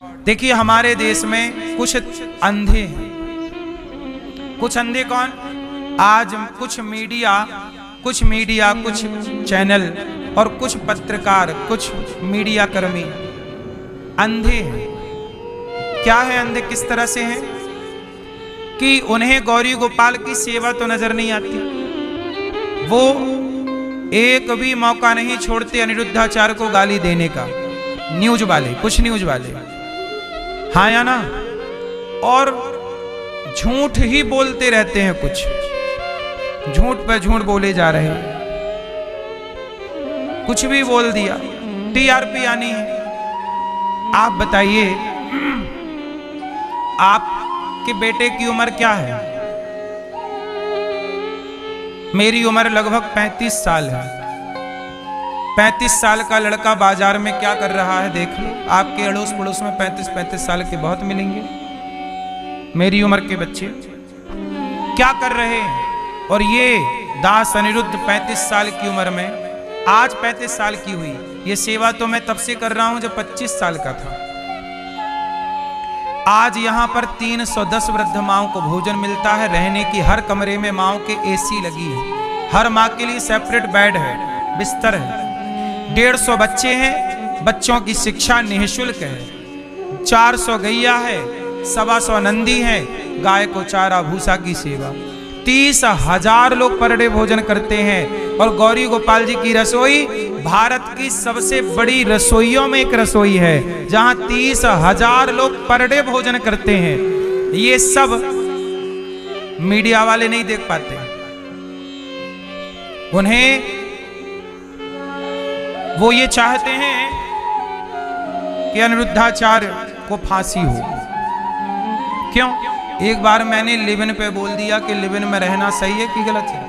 देखिए हमारे देश में कुछ अंधे हैं। कुछ अंधे कौन? आज कुछ मीडिया, कुछ चैनल और कुछ पत्रकार, कुछ मीडिया कर्मी अंधे हैं। क्या है अंधे? किस तरह से हैं कि उन्हें गौरी गोपाल की सेवा तो नजर नहीं आती, वो एक भी मौका नहीं छोड़ते अनिरुद्धाचार्य को गाली देने का। न्यूज वाले, कुछ न्यूज वाले, हाँ या ना, और झूठ ही बोलते रहते हैं, कुछ झूठ पर झूठ बोले जा रहे हैं, कुछ भी बोल दिया, टीआरपी आनी है। आप बताइए, आपके बेटे की उम्र क्या है? मेरी उम्र लगभग 35 साल है। 35 साल का लड़का बाजार में क्या कर रहा है देख लो। आपके अड़ोस पड़ोस में 35 साल के बहुत मिलेंगे। मेरी उम्र के बच्चे क्या कर रहे हैं? और ये दास अनिरुद्ध 35 साल की उम्र में, आज 35 साल की हुई, ये सेवा तो मैं तब से कर रहा हूं जब 25 साल का था। आज यहां पर 310 वृद्ध माओं को भोजन मिलता है, रहने की हर कमरे में माओं के एसी लगी है, हर माँ के लिए सेपरेट बेड है, बिस्तर है, 150 बच्चे हैं, बच्चों की शिक्षा निःशुल्क है, 400 गैया है, 125 नंदी है, गाय को चारा भूसा की सेवा, 30,000 लोग पर डे भोजन करते हैं। और गौरी गोपाल जी की रसोई भारत की सबसे बड़ी रसोइयों में एक रसोई है, जहां 30,000 लोग पर डे भोजन करते हैं। ये सब मीडिया वाले नहीं देख पाते। उन्हें, वो ये चाहते हैं कि अनिरुद्धाचार्य को फांसी हो। क्यों? एक बार मैंने लिविन पे बोल दिया कि लिविन में रहना सही है कि गलत है?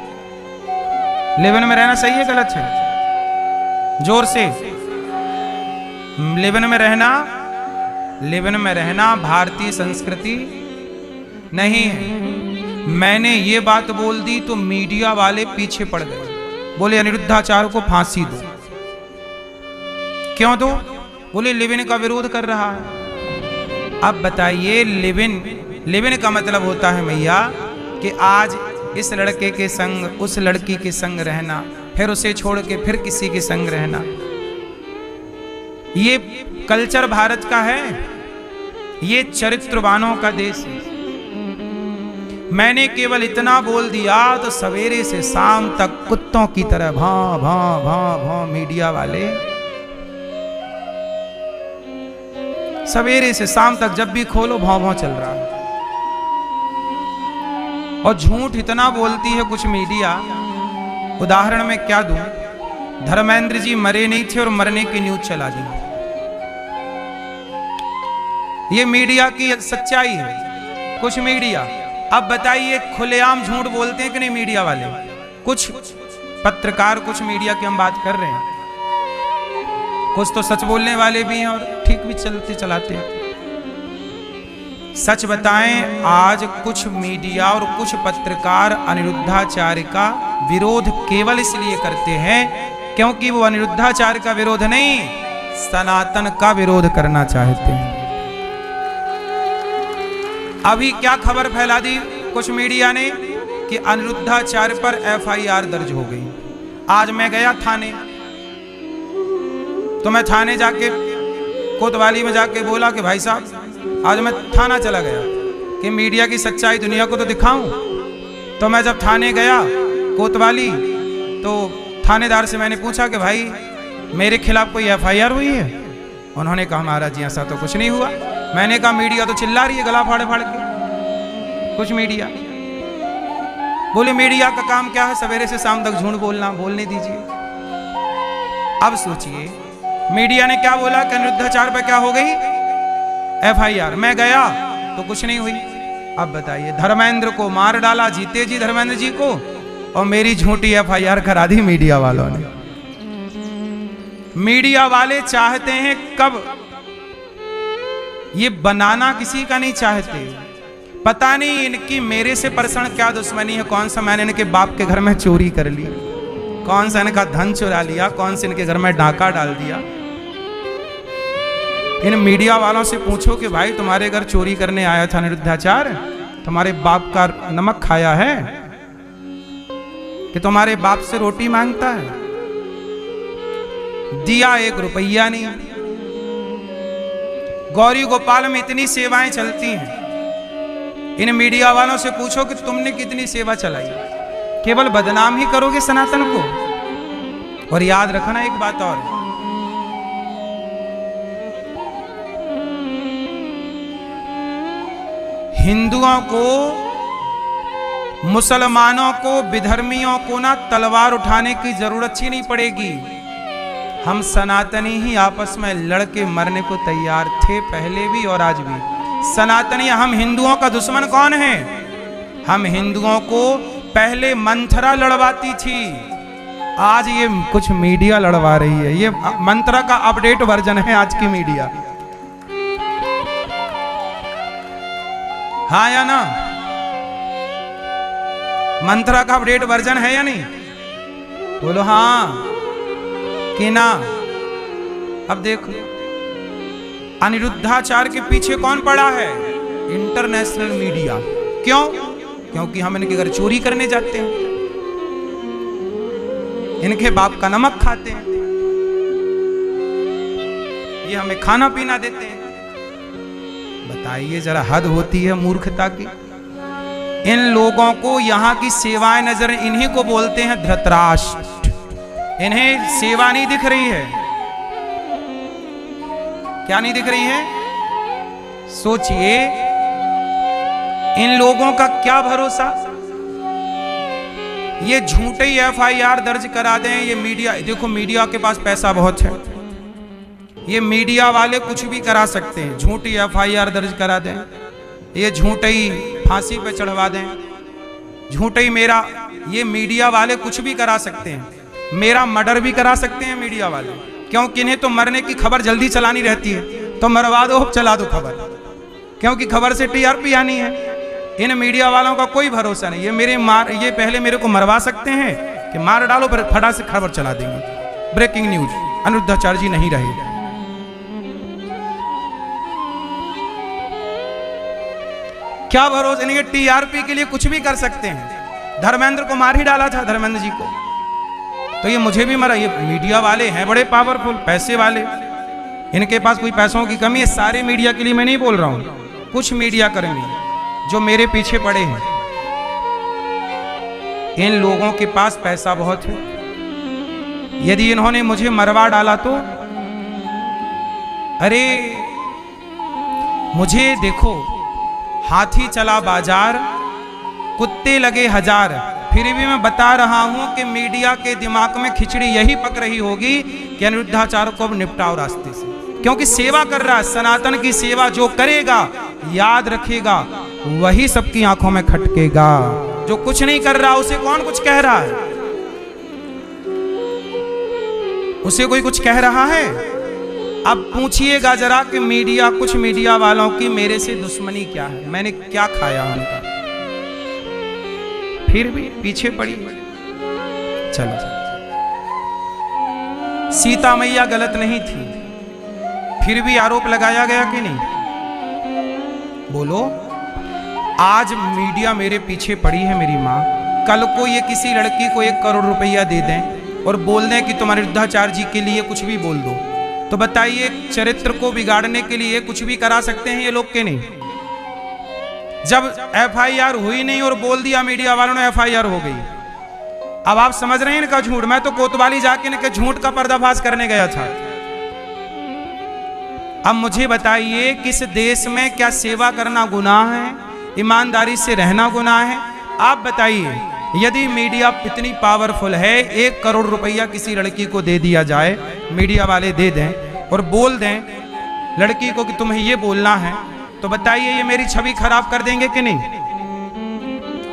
लिविन में रहना सही है गलत है? जोर से। लिविन में रहना भारतीय संस्कृति नहीं है। मैंने ये बात बोल दी तो मीडिया वाले पीछे पड़ गए, बोले अनिरुद्धाचार्य को फांसी दो। क्यों दो? बोले लिविन का विरोध कर रहा है। अब बताइए, लिविन का मतलब होता है मैया कि आज इस लड़के के संग, उस लड़की के संग रहना, फिर उसे छोड़ के फिर किसी के संग रहना। ये कल्चर भारत का है, ये चरित्रवानों का देश है। मैंने केवल इतना बोल दिया तो सवेरे से शाम तक कुत्तों की तरह भां भां भां भां मीडिया वाले, सवेरे से शाम तक जब भी खोलो भां भां चल रहा है। और झूठ इतना बोलती है कुछ मीडिया। उदाहरण में क्या दूं? धर्मेंद्र जी मरे नहीं थे और मरने की न्यूज चला दी। ये मीडिया की सच्चाई है, कुछ मीडिया। अब बताइए, खुलेआम झूठ बोलते हैं कि नहीं मीडिया वाले? कुछ पत्रकार, कुछ मीडिया की हम बात कर रहे हैं, कुछ तो सच बोलने वाले भी हैं और ठीक भी चलाते हैं। सच बताएं, आज कुछ मीडिया और कुछ पत्रकार अनिरुद्धाचार्य का विरोध केवल इसलिए करते हैं क्योंकि वो अनिरुद्धाचार्य का विरोध नहीं, सनातन का विरोध करना चाहते हैं। अभी क्या खबर फैला दी कुछ मीडिया ने कि अनिरुद्धाचार्य पर FIR दर्ज हो गई। आज मैं गया थाने, तो मैं थाने जाके कोतवाली में जाके बोला कि भाई साहब, आज मैं थाना चला गया कि मीडिया की सच्चाई दुनिया को तो दिखाऊं। तो मैं जब थाने गया कोतवाली, तो थानेदार से मैंने पूछा कि भाई मेरे खिलाफ कोई FIR हुई है? उन्होंने कहा महाराज जी ऐसा तो कुछ नहीं हुआ। मैंने कहा मीडिया तो चिल्ला रही है गला फाड़ फाड़ के। कुछ मीडिया बोले मीडिया का काम क्या है, सवेरे से शाम तक झूठ बोलना, बोलने दीजिए। अब सोचिए, मीडिया ने क्या बोला कि अनिरुद्धाचार्य पे क्या हो गई FIR। मैं गया तो कुछ नहीं हुई। अब बताइए, धर्मेंद्र को मार डाला, जीते जी धर्मेंद्र जी को, और मेरी झूठी FIR करा दी मीडिया वालों ने। मीडिया वाले चाहते हैं कब, ये बनाना किसी का नहीं चाहते। पता नहीं इनकी मेरे से पर्सनल क्या दुश्मनी है, कौन सा मैंने इनके बाप के घर में चोरी कर ली, कौन सा इनका धन चुरा लिया, कौन से इनके घर में डाका डाल दिया। इन मीडिया वालों से पूछो कि भाई तुम्हारे घर चोरी करने आया था अनिरुद्धाचार्य, तुम्हारे बाप का नमक खाया है कि तुम्हारे बाप से रोटी मांगता है? दिया 1 रुपया नहीं। गौरी गोपाल में इतनी सेवाएं चलती हैं, इन मीडिया वालों से पूछो कि तुमने कितनी सेवा चलाई। केवल बदनाम ही करोगे सनातन को। और याद रखना एक बात और, हिंदुओं को, मुसलमानों को, विधर्मियों को ना तलवार उठाने की जरूरत ही नहीं पड़ेगी। हम सनातनी ही आपस में लड़के मरने को तैयार थे, पहले भी और आज भी। सनातनी, हम हिंदुओं का दुश्मन कौन है? हम हिंदुओं को पहले मंथरा लड़वाती थी, आज ये कुछ मीडिया लड़वा रही है। ये मंत्रा का अपडेट वर्जन है आज की मीडिया। हाँ या ना? मंत्रा का अपडेट वर्जन है या नहीं? बोलो हाँ कि ना। अब देखो, अनिरुद्धाचार्य के पीछे कौन पड़ा है? International media. क्यों? क्योंकि हम इनके घर चोरी करने जाते हैं, इनके बाप का नमक खाते हैं, ये हमें खाना पीना देते हैं। बताइए जरा, हद होती है मूर्खता की। इन लोगों को यहाँ की सेवाएं नजर, इन्हीं को बोलते हैं धृतराष्ट्र। इन्हें सेवा नहीं दिख रही है। क्या नहीं दिख रही है? सोचिए, इन लोगों का क्या भरोसा? ये झूठे FIR दर्ज करा दें। ये मीडिया, देखो मीडिया के पास पैसा बहुत है, ये मीडिया वाले कुछ भी करा सकते हैं। झूठी FIR दर्ज करा दें, ये झूठे ही फांसी पे चढ़वा दें, झूठे ही मेरा, ये मीडिया वाले कुछ भी करा सकते हैं। मेरा मर्डर भी करा सकते हैं मीडिया वाले, क्योंकि इन्हें तो मरने की खबर जल्दी चलानी रहती है, तो मरवा दो, चला दो खबर, क्योंकि खबर से TRP आनी है। इन मीडिया वालों का कोई भरोसा नहीं। ये पहले मेरे को मरवा सकते हैं कि मार डालो, फिर फटाक से खबर चला देंगे। ब्रेकिंग न्यूज, अनिरुद्धाचार्य जी नहीं रहे। क्या भरोसा? इनके TRP के लिए कुछ भी कर सकते हैं। धर्मेंद्र को मार ही डाला था, धर्मेंद्र जी को, तो ये मुझे भी मरा। ये मीडिया वाले हैं बड़े पावरफुल, पैसे वाले, इनके पास कोई पैसों की कमी है। सारे मीडिया के लिए मैं नहीं बोल रहा हूं, कुछ मीडिया कर्मी जो मेरे पीछे पड़े हैं, इन लोगों के पास पैसा बहुत है। यदि इन्होंने मुझे मरवा डाला तो, अरे मुझे देखो, हाथी चला बाजार, कुत्ते लगे हजार, फिर भी मैं बता रहा हूं कि मीडिया के दिमाग में खिचड़ी यही पक रही होगी कि अनिरुद्धाचार्य को अब निपटाओ रास्ते से, क्योंकि सेवा कर रहा है। सनातन की सेवा जो करेगा, याद रखेगा, वही सबकी आंखों में खटकेगा। जो कुछ नहीं कर रहा, उसे कौन कुछ कह रहा है? उसे कोई कुछ कह रहा है? अब पूछिएगा जरा कि मीडिया, कुछ मीडिया वालों की मेरे से दुश्मनी क्या है? मैंने क्या खाया उनका? फिर भी पीछे पड़ी। चलो, सीता मैया गलत नहीं थी, फिर भी आरोप लगाया गया कि नहीं? बोलो। आज मीडिया मेरे पीछे पड़ी है, मेरी माँ। कल को ये किसी लड़की को 1 करोड़ रुपया दे दें और बोल दें कि तुम अनिरुद्धाचार्य जी के लिए कुछ भी बोल दो, तो बताइए, चरित्र को बिगाड़ने के लिए कुछ भी करा सकते हैं ये लोग के नहीं? जब FIR हुई नहीं और बोल दिया मीडिया वालों ने FIR हो गई। अब आप समझ रहे हैं इनका झूठ। मैं तो कोतवाली जाके इनके झूठ का पर्दाफाश करने गया था। अब मुझे बताइए, किस देश में क्या सेवा करना गुनाह है, ईमानदारी से रहना गुनाह है? आप बताइए। यदि मीडिया इतनी पावरफुल है, 1 करोड़ रुपया किसी लड़की को दे दिया जाए, मीडिया वाले दे दें और बोल दें लड़की को कि तुम्हें ये बोलना है, तो बताइए ये मेरी छवि खराब कर देंगे कि नहीं?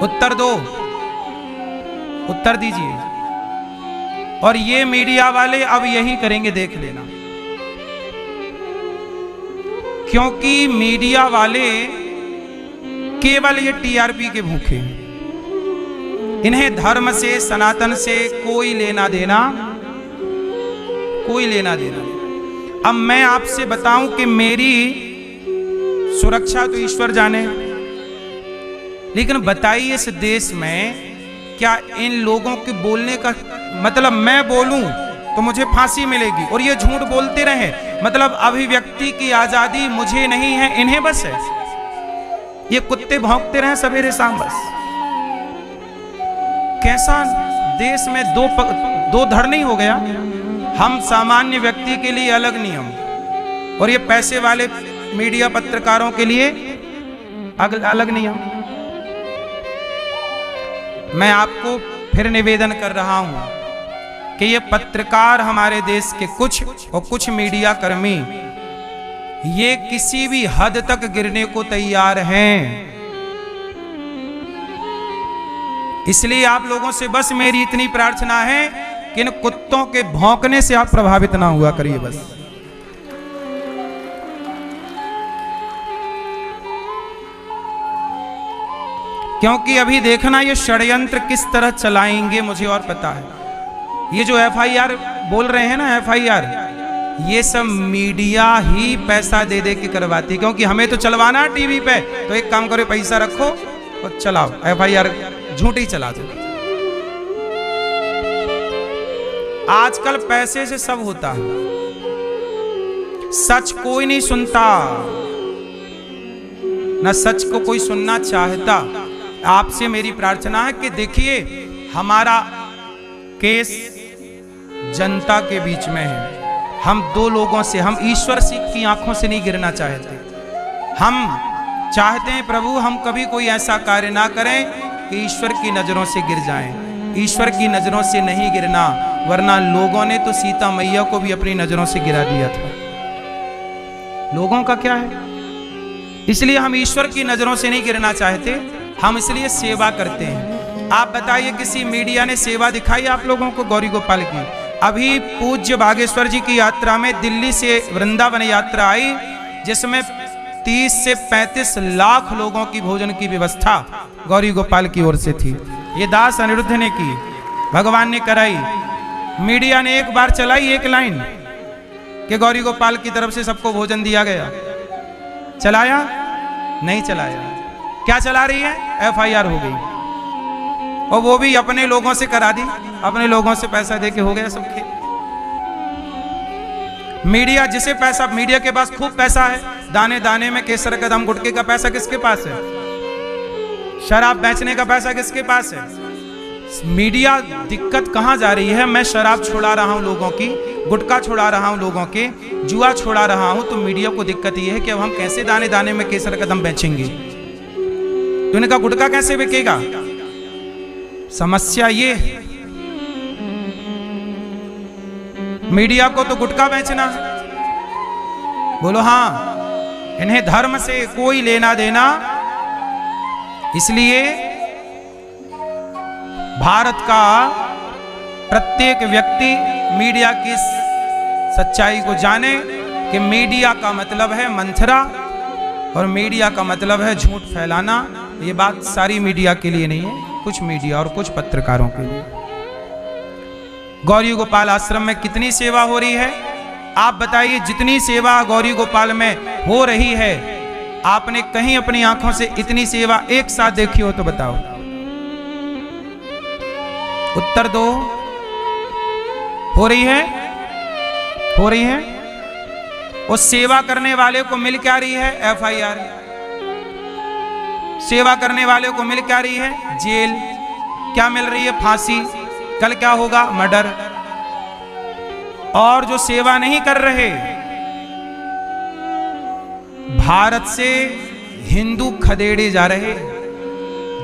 उत्तर दो, उत्तर दीजिए। और ये मीडिया वाले अब यही करेंगे, देख लेना। क्योंकि मीडिया वाले केवल ये TRP के भूखे हैं। इन्हें धर्म से, सनातन से कोई लेना देना, कोई लेना देना नहीं। अब मैं आपसे बताऊं कि मेरी सुरक्षा तो ईश्वर जाने, लेकिन बताइए इस देश में क्या इन लोगों के बोलने का मतलब मैं बोलूं तो मुझे फांसी मिलेगी और ये झूठ बोलते रहे, मतलब अभिव्यक्ति की आजादी मुझे नहीं है, इन्हें बस है। ये कुत्ते भौंकते रहे सवेरे शाम बस। कैसा देश में दो धड़ नहीं हो गया? हम सामान्य व्यक्ति के लिए अलग नियम और ये पैसे वाले मीडिया पत्रकारों के लिए अलग नियम। मैं आपको फिर निवेदन कर रहा हूं कि ये पत्रकार हमारे देश के कुछ मीडिया कर्मी ये किसी भी हद तक गिरने को तैयार हैं। इसलिए आप लोगों से बस मेरी इतनी प्रार्थना है कि इन कुत्तों के भौंकने से आप प्रभावित ना हुआ करिए बस। क्योंकि अभी देखना ये षड्यंत्र किस तरह चलाएंगे मुझे और पता है। ये जो FIR बोल रहे हैं ना, FIR, ये सब मीडिया ही पैसा दे दे के करवाती, क्योंकि हमें तो चलवाना है टीवी पे, तो एक काम करो पैसा रखो और चलाओ FIR, झूठी चला दो। आजकल पैसे से सब होता है, सच कोई नहीं सुनता, ना सच को कोई सुनना चाहता। आपसे मेरी प्रार्थना है कि देखिए हमारा केस जनता के बीच में है। हम दो लोगों से, हम ईश्वर की आंखों से नहीं गिरना चाहते। हम चाहते हैं प्रभु हम कभी कोई ऐसा कार्य ना करें कि ईश्वर की नजरों से गिर जाएं। ईश्वर की नजरों से नहीं गिरना, वरना लोगों ने तो सीता मैया को भी अपनी नजरों से गिरा दिया था। लोगों का क्या है? इसलिए हम ईश्वर की नजरों से नहीं गिरना चाहते, हम इसलिए सेवा करते हैं। आप बताइए किसी मीडिया ने सेवा दिखाई आप लोगों को गौरी गोपाल की? अभी पूज्य बागेश्वर जी की यात्रा में दिल्ली से वृंदावन यात्रा आई, जिसमें 30 से 35 लाख लोगों की भोजन की व्यवस्था गौरी गोपाल की ओर से थी। ये दास अनिरुद्ध ने की, भगवान ने कराई। मीडिया ने एक बार चलाई एक लाइन कि गौरी गोपाल की तरफ से सबको भोजन दिया गया। चलाया? नहीं चलाया। क्या चला रही है? FIR हो गई, और वो भी अपने लोगों से करा दी, अपने लोगों से पैसा देके हो गया सब खेल। मीडिया जिसे पैसा, मीडिया के पास खूब पैसा है, दाने दाने में केसर कदम गुटके का पैसा किसके पास है? शराब बेचने का पैसा किसके पास है? मीडिया दिक्कत कहां जा रही है? मैं शराब छुड़ा रहा हूं लोगों की, गुटखा छुड़ा रहा हूं लोगों के, जुआ छुड़ा रहा हूं, तो मीडिया को दिक्कत यह है कि अब हम कैसे दाने दाने में केसर कदम बेचेंगे, तो इनका गुटखा कैसे बिकेगा? समस्या ये है। मीडिया को तो गुटखा बेचना है, बोलो हाँ, इन्हें धर्म से कोई लेना देना। इसलिए भारत का प्रत्येक व्यक्ति मीडिया की सच्चाई को जाने कि मीडिया का मतलब है मंथरा और मीडिया का मतलब है झूठ फैलाना। ये बात सारी मीडिया के लिए नहीं है, कुछ मीडिया और कुछ पत्रकारों के लिए। गौरी गोपाल आश्रम में कितनी सेवा हो रही है? आप बताइए, जितनी सेवा गौरी गोपाल में हो रही है, आपने कहीं अपनी आंखों से इतनी सेवा एक साथ देखी हो तो बताओ, उत्तर दो। हो रही है? हो रही है? उस सेवा करने वाले को मिल क्या रही है? FIR। सेवा करने वाले को मिल क्या रही है? जेल। क्या मिल रही है? फांसी। कल क्या होगा? मर्डर। और जो सेवा नहीं कर रहे, भारत से हिंदू खदेड़े जा रहे,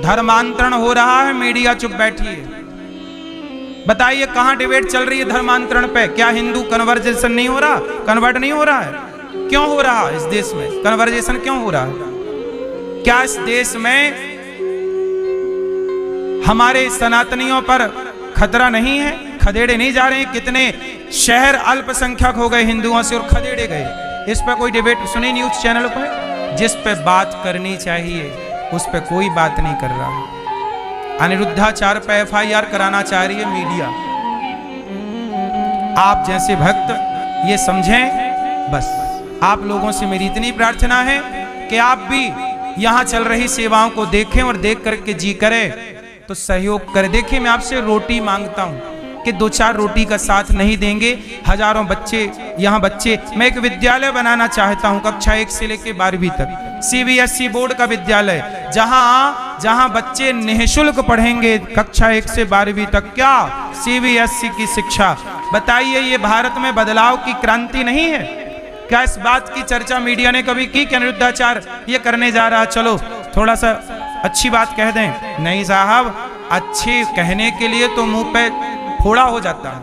धर्मांतरण हो रहा है, मीडिया चुप बैठी है। बताइए कहां डिबेट चल रही है धर्मांतरण पे? क्या हिंदू कन्वर्जेशन नहीं हो रहा? कन्वर्ट नहीं हो रहा है? क्यों हो रहा है इस देश में कन्वर्जेशन? क्यों हो रहा है? क्या इस देश में हमारे सनातनियों पर खतरा नहीं है? खदेड़े नहीं जा रहे हैं? कितने शहर अल्पसंख्यक हो गए हिंदुओं से और खदेड़े गए। इस पर कोई डिबेट सुनी न्यूज चैनल पर? जिस पे बात करनी चाहिए उस पे कोई बात नहीं कर रहा है। अनिरुद्धाचार पे FIR कराना चाह रही है मीडिया। आप जैसे भक्त ये समझें बस आप लोगों से मेरी इतनी प्रार्थना है कि आप भी यहाँ चल रही सेवाओं को देखें और देख करके जी करें तो सहयोग करें। देखिए मैं आपसे रोटी मांगता हूँ कि 2-4 रोटी का साथ नहीं देंगे। हजारों बच्चे यहाँ मैं एक विद्यालय बनाना चाहता हूँ कक्षा 1 से लेकर 12वीं तक, CBSE बोर्ड का विद्यालय, जहाँ बच्चे निःशुल्क पढ़ेंगे कक्षा 1 से 12वीं तक। क्या CBSE की शिक्षा? बताइए ये भारत में बदलाव की क्रांति नहीं है क्या? इस बात की चर्चा मीडिया ने कभी की कि अनिरुद्धाचार्य ये करने जा रहा, चलो थोड़ा सा अच्छी बात कह दें? नहीं साहब, अच्छी कहने के लिए तो मुंह पे फोड़ा हो जाता है।